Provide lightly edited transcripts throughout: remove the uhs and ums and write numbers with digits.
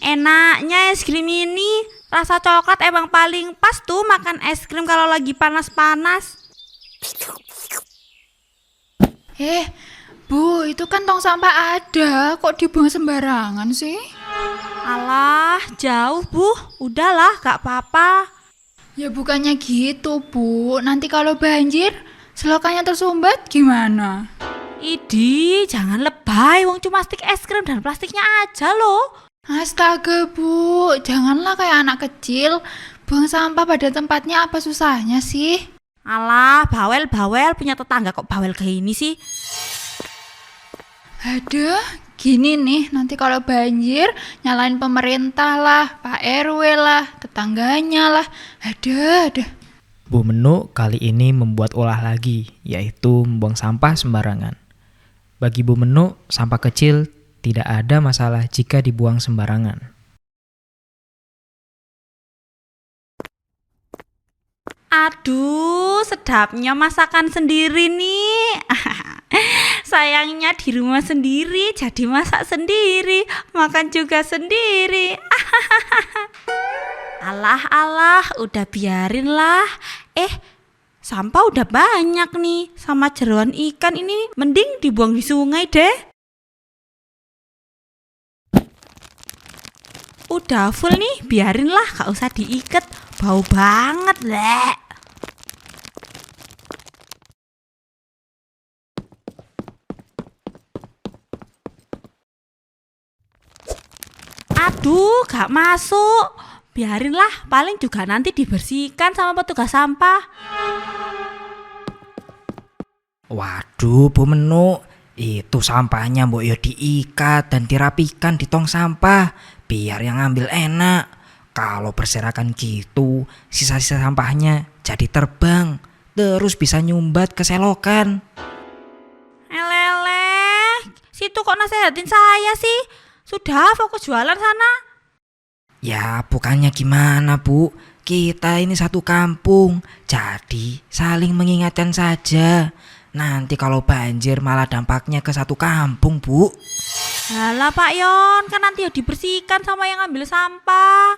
Enaknya es krim ini. Rasa coklat emang paling pas tuh makan es krim kalau lagi panas-panas. Bu, itu kan tong sampah ada, kok dibuang sembarangan sih? Alah, jauh Bu. Udahlah, gak apa-apa. Ya bukannya gitu, Bu. Nanti kalau banjir, selokannya tersumbat gimana? Idi, jangan lebay. Wong cuma stik es krim dan plastiknya aja loh. Astaga, Bu. Janganlah kayak anak kecil. Buang sampah pada tempatnya apa susahnya sih? Alah, bawel-bawel punya tetangga kok bawel kayak ini sih. Aduh, gini nih, nanti kalau banjir, nyalain pemerintah lah, Pak RW lah, tetangganya lah. Aduh. Bu Menu kali ini membuat ulah lagi, yaitu membuang sampah sembarangan. Bagi Bu Menu, sampah kecil tidak ada masalah jika dibuang sembarangan. Aduh, sedapnya masakan sendiri nih. Sayangnya di rumah sendiri, jadi masak sendiri, makan juga sendiri. Alah, udah biarin lah. Sampah udah banyak nih, sama jeroan ikan ini mending dibuang di sungai deh. Udah full nih, biarin lah, gak usah diikat. Bau banget, lek. Aduh, gak masuk. Biarinlah, paling juga nanti dibersihkan sama petugas sampah. Waduh, Bu Menu, itu sampahnya mbok yo diikat dan dirapikan di tong sampah, biar yang ngambil enak. Kalau berserakan gitu, sisa-sisa sampahnya jadi terbang, terus bisa nyumbat ke selokan. Eleleh, situ kok nasehatin saya sih? Sudah fokus jualan sana. Ya bukannya gimana Bu, kita ini satu kampung, jadi saling mengingatkan saja. Nanti kalau banjir malah dampaknya ke satu kampung Bu. Halah Pak Yon, kan nanti ya dibersihkan sama yang ngambil sampah.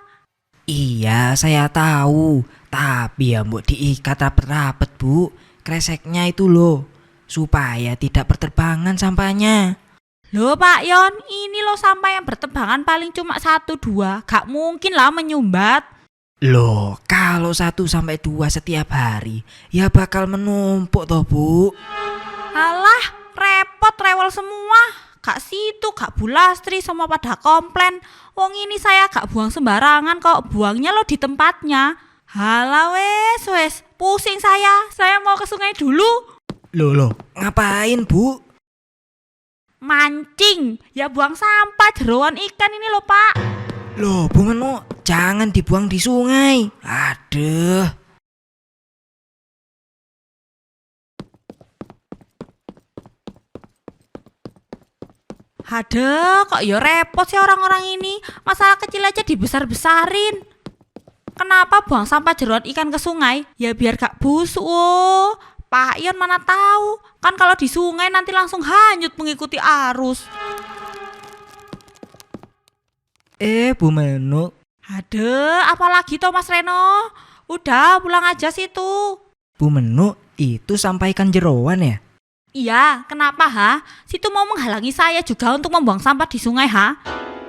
Iya saya tahu, tapi ya mbok diikat rapet-rapet Bu, kreseknya itu loh, supaya tidak berterbangan sampahnya. Loh Pak Yon, ini loh sampah yang bertebangan paling cuma 1-2, gak mungkin lah menyumbat. Loh, kalau 1-2 setiap hari, ya bakal menumpuk toh Bu. Alah, repot rewel semua. Gak situ, gak bulastri, semua pada komplain. Wong ini saya gak buang sembarangan kok, buangnya lo di tempatnya. Halah wes, pusing saya mau ke sungai dulu. Loh, ngapain Bu? Mancing, ya buang sampah jeroan ikan ini loh Pak. Loh Bu Menu, jangan dibuang di sungai. Aduh. Aduh, kok ya repot sih orang-orang ini. Masalah kecil aja dibesar-besarin. Kenapa buang sampah jeroan ikan ke sungai? Ya biar gak busuk. Oh, Pak Yon mana tahu. Kan kalau di sungai nanti langsung hanyut mengikuti arus. Bu Menu. Aduh, apalagi toh Mas Reno? Udah pulang aja situ. Bu Menu, itu sampaikan jeroan ya? Iya, kenapa ha? Situ mau menghalangi saya juga untuk membuang sampah di sungai ha?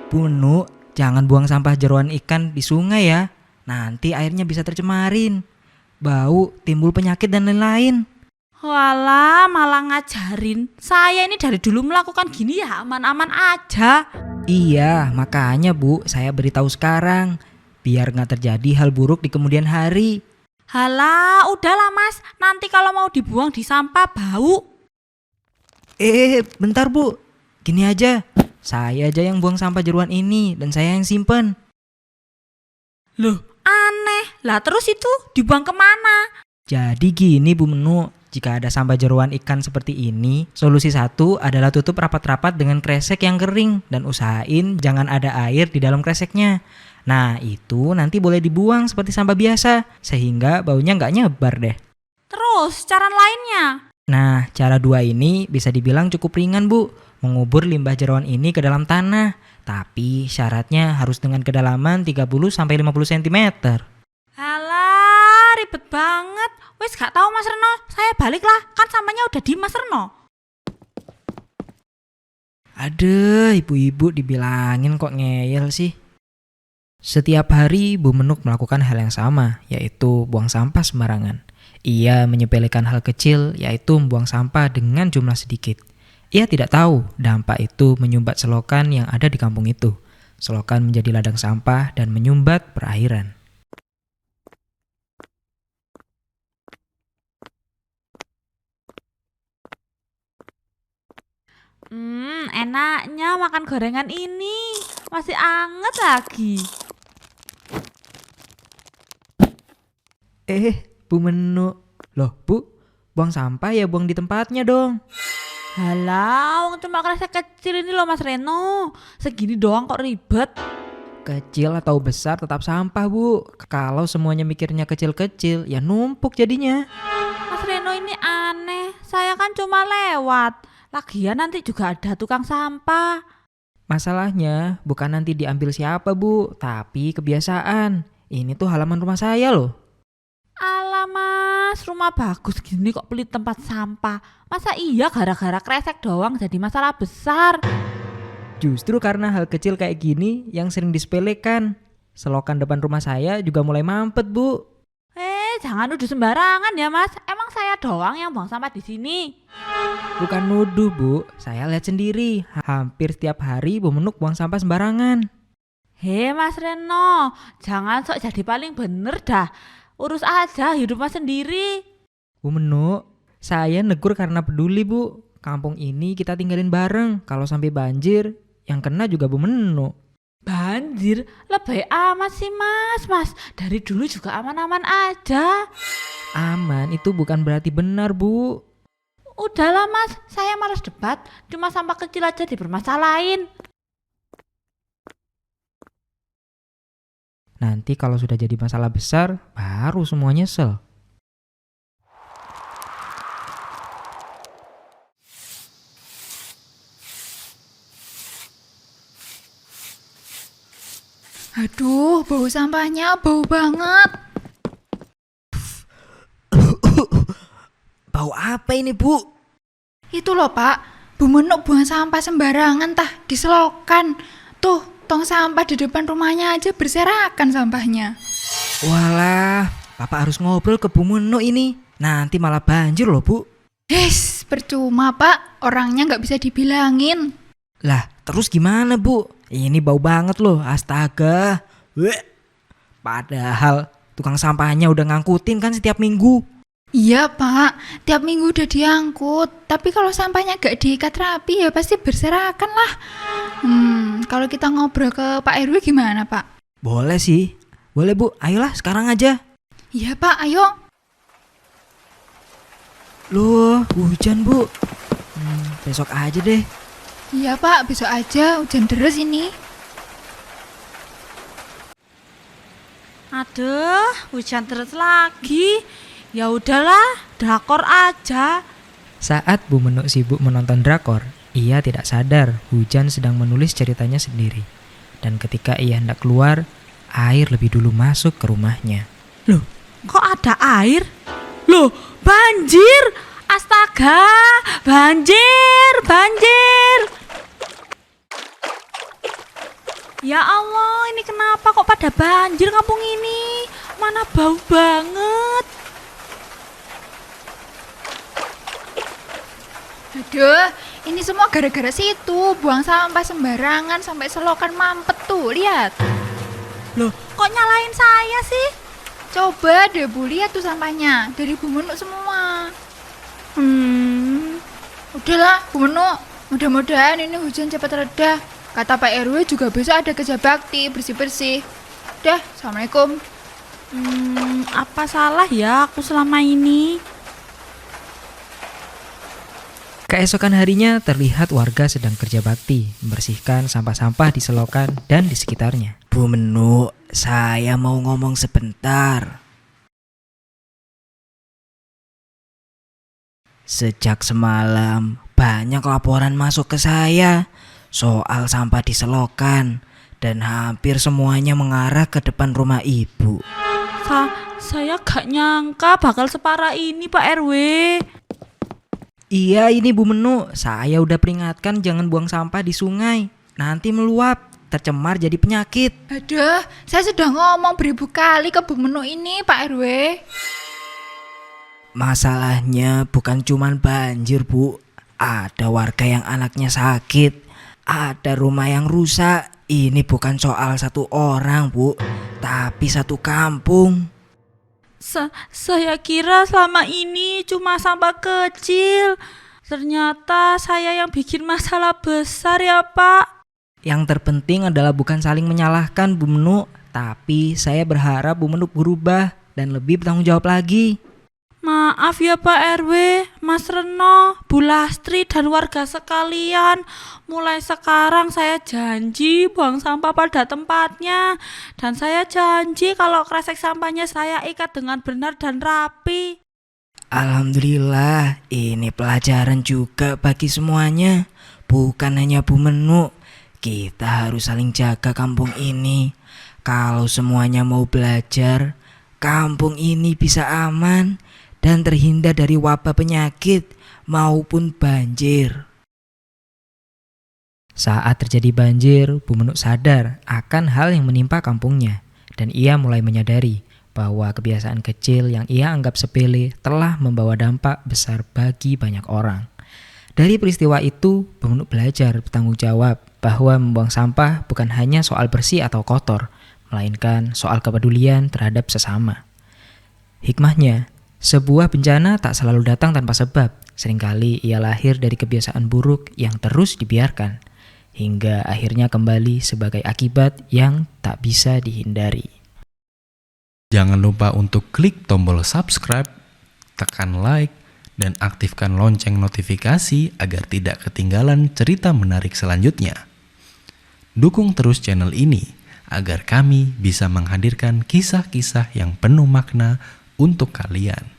Bu Menu, jangan buang sampah jeroan ikan di sungai ya. Nanti airnya bisa tercemarin. Bau, timbul penyakit dan lain-lain. Walah, malah ngajarin. Saya ini dari dulu melakukan gini ya aman-aman aja. Iya, makanya Bu, saya beritahu sekarang. Biar gak terjadi hal buruk di kemudian hari. Halah, udahlah Mas. Nanti kalau mau dibuang di sampah bau. Bentar Bu. Gini aja. Saya aja yang buang sampah jeroan ini dan saya yang simpen. Loh, aneh. Lah terus itu dibuang kemana? Jadi gini Bu Menu, jika ada sampah jeroan ikan seperti ini, solusi satu adalah tutup rapat-rapat dengan kresek yang kering dan usahain jangan ada air di dalam kreseknya. Nah itu nanti boleh dibuang seperti sampah biasa, sehingga baunya nggak nyebar deh. Terus cara lainnya? Nah cara dua ini bisa dibilang cukup ringan Bu, mengubur limbah jeroan ini ke dalam tanah. Tapi syaratnya harus dengan kedalaman 30-50 cm. Halah, ribet banget. Wis gak tahu Mas Reno, saya balik lah. Kan sampahnya udah di Mas Reno. Aduh, ibu-ibu dibilangin kok ngeyel sih. Setiap hari Bu Menuk melakukan hal yang sama, yaitu buang sampah sembarangan. Ia menyepelekan hal kecil, yaitu membuang sampah dengan jumlah sedikit. Ia tidak tahu dampak itu menyumbat selokan yang ada di kampung itu. Selokan menjadi ladang sampah dan menyumbat perairan. Enaknya makan gorengan ini. Masih anget lagi. Bu Menuk. Loh Bu, buang sampah ya buang di tempatnya dong. Halah, wong cuma kresek kecil ini loh Mas Reno. Segini doang kok ribet. Kecil atau besar tetap sampah Bu. Kalau semuanya mikirnya kecil-kecil ya numpuk jadinya. Mas Reno ini aneh. Saya kan cuma lewat. Lagian nanti juga ada tukang sampah. Masalahnya bukan nanti diambil siapa Bu, tapi kebiasaan. Ini tuh halaman rumah saya loh. Alah Mas, rumah bagus gini kok pelit tempat sampah. Masa iya gara-gara kresek doang jadi masalah besar? Justru karena hal kecil kayak gini yang sering disepelekan. Selokan depan rumah saya juga mulai mampet Bu. Jangan nuduh sembarangan ya Mas. Emang saya doang yang buang sampah di sini? Bukan nuduh Bu, saya lihat sendiri. Hampir setiap hari Bu Menuk buang sampah sembarangan. Mas Reno, jangan sok jadi paling bener dah. Urus aja hidup Mas sendiri. Bu Menuk, saya negur karena peduli Bu. Kampung ini kita tinggalin bareng. Kalau sampai banjir, yang kena juga Bu Menuk. Banjir? Lebih amat sih Mas. Dari dulu juga aman-aman aja. Aman itu bukan berarti benar Bu. Udahlah Mas, saya malas debat. Cuma sampah kecil aja dipermasalahin. Nanti kalau sudah jadi masalah besar, baru semua nyesel. Aduh, bau sampahnya bau banget. Bau apa ini Bu? Itu loh Pak, Bu Menuk buang sampah sembarangan tah di selokan. Tuh, tong sampah di depan rumahnya aja berserakan sampahnya. Walah, Bapak harus ngobrol ke Bu Menuk ini. Nanti malah banjir loh Bu. Percuma Pak, orangnya nggak bisa dibilangin. Lah, terus gimana Bu? Ini bau banget loh, astaga. Weh. Padahal tukang sampahnya udah ngangkutin kan setiap minggu. Iya Pak, tiap minggu udah diangkut. Tapi kalau sampahnya gak diikat rapi ya pasti berserakan lah. Kalau kita ngobrol ke Pak RW gimana Pak? Boleh sih. Boleh Bu, ayolah sekarang aja. Iya Pak, ayo. Loh, hujan Bu. Besok aja deh. Iya Pak, besok aja, hujan deras ini. Aduh, hujan terus lagi. Ya udahlah, drakor aja. Saat Bu Menuk sibuk menonton drakor, ia tidak sadar hujan sedang menulis ceritanya sendiri. Dan ketika ia hendak keluar, air lebih dulu masuk ke rumahnya. Loh, kok ada air? Loh, banjir! Astaga, banjir! Ya Allah, ini kenapa kok pada banjir kampung ini? Mana bau banget. Aduh, ini semua gara-gara situ. Buang sampah sembarangan sampai selokan mampet tuh, lihat. Loh, kok nyalain saya sih? Coba deh Bu, lihat tuh sampahnya. Dari Bu Menuk semua. Udahlah Bu Menuk, mudah-mudahan ini hujan cepat reda. Kata Pak RW juga besok ada kerja bakti, bersih-bersih. Dah, Assalamualaikum. Apa salah ya aku selama ini? Keesokan harinya terlihat warga sedang kerja bakti, membersihkan sampah-sampah di selokan dan di sekitarnya. Bu Menuk, saya mau ngomong sebentar. Sejak semalam, banyak laporan masuk ke saya soal sampah di selokan dan hampir semuanya mengarah ke depan rumah ibu. Saya gak nyangka bakal separah ini Pak RW. Iya ini Bu Menu, saya udah peringatkan jangan buang sampah di sungai. Nanti meluap, tercemar jadi penyakit. Aduh, saya sudah ngomong beribu kali ke Bu Menu ini, Pak RW. Masalahnya bukan cuman banjir Bu. Ada warga yang anaknya sakit, ada rumah yang rusak. Ini bukan soal satu orang Bu, tapi satu kampung. Saya kira selama ini cuma sampah kecil. Ternyata saya yang bikin masalah besar ya Pak. Yang terpenting adalah bukan saling menyalahkan Bu Menu, tapi saya berharap Bu Menu berubah dan lebih bertanggung jawab lagi. Maaf ya Pak RW, Mas Reno, Bu Lastri dan warga sekalian. Mulai sekarang saya janji buang sampah pada tempatnya. Dan saya janji kalau kresek sampahnya saya ikat dengan benar dan rapi. Alhamdulillah, ini pelajaran juga bagi semuanya. Bukan hanya Bu Menu, kita harus saling jaga kampung ini. Kalau semuanya mau belajar, kampung ini bisa aman dan terhindar dari wabah penyakit maupun banjir. Saat terjadi banjir, Bu Menu sadar akan hal yang menimpa kampungnya dan ia mulai menyadari bahwa kebiasaan kecil yang ia anggap sepele telah membawa dampak besar bagi banyak orang. Dari peristiwa itu, Bu Menu belajar bertanggung jawab bahwa membuang sampah bukan hanya soal bersih atau kotor, melainkan soal kepedulian terhadap sesama. Hikmahnya, sebuah bencana tak selalu datang tanpa sebab. Seringkali ia lahir dari kebiasaan buruk yang terus dibiarkan, hingga akhirnya kembali sebagai akibat yang tak bisa dihindari. Jangan lupa untuk klik tombol subscribe, tekan like, dan aktifkan lonceng notifikasi agar tidak ketinggalan cerita menarik selanjutnya. Dukung terus channel ini agar kami bisa menghadirkan kisah-kisah yang penuh makna untuk kalian.